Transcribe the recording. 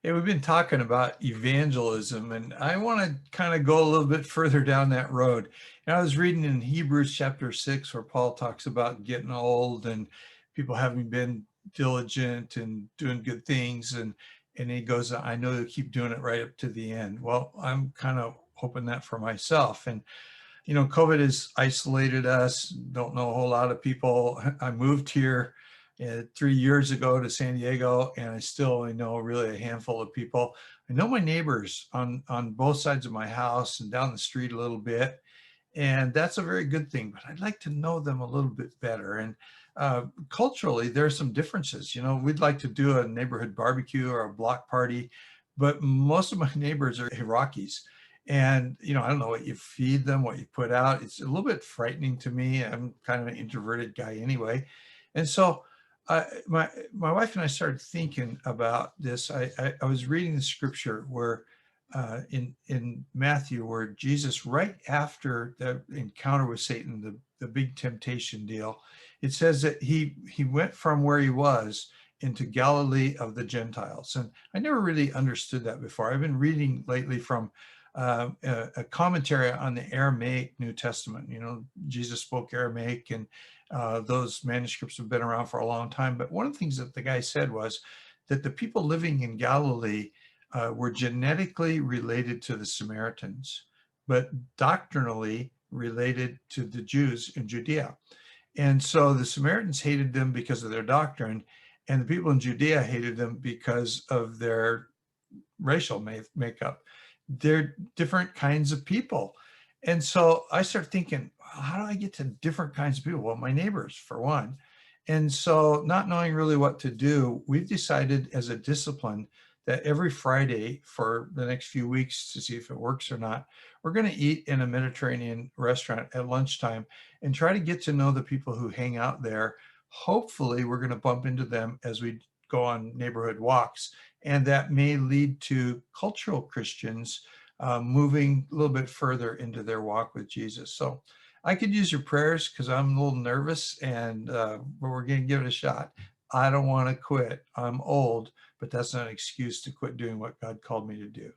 Hey, we've been talking about evangelism, and I want to kind of go a little bit further down that road. And I was reading in Hebrews chapter 6, where Paul talks about getting old and people having been diligent and doing good things. And he goes, I know you'll keep doing it right up to the end. Well, I'm kind of hoping that for myself. And COVID has isolated us, don't know a whole lot of people. I moved here 3 years ago to San Diego, and I still only know really a handful of people. I know my neighbors on both sides of my house and down the street a little bit, and that's a very good thing, but I'd like to know them a little bit better. And culturally, there are some differences. We'd like to do a neighborhood barbecue or a block party, but most of my neighbors are Iraqis. And, I don't know what you feed them, what you put out. It's a little bit frightening to me. I'm kind of an introverted guy anyway. And so my wife and I started thinking about this. I was reading the scripture where in Matthew, where Jesus, right after the encounter with Satan, the big temptation deal, it says that he went from where he was into Galilee of the Gentiles. And I never really understood that before. I've been reading lately from a commentary on the Aramaic New Testament. Jesus spoke Aramaic, and those manuscripts have been around for a long time. But one of the things that the guy said was that the people living in Galilee were genetically related to the Samaritans, but doctrinally related to the Jews in Judea. And so the Samaritans hated them because of their doctrine, and the people in Judea hated them because of their racial makeup. They're different kinds of people. And so I started thinking, how do I get to different kinds of people? Well, my neighbors, for one. And so, not knowing really what to do, we've decided as a discipline that every Friday for the next few weeks, to see if it works or not, we're going to eat in a Mediterranean restaurant at lunchtime and try to get to know the people who hang out there. Hopefully, we're going to bump into them as we go on neighborhood walks, and that may lead to cultural Christians moving a little bit further into their walk with Jesus. So I could use your prayers because I'm a little nervous, but we're going to give it a shot. I don't want to quit. I'm old, but that's not an excuse to quit doing what God called me to do.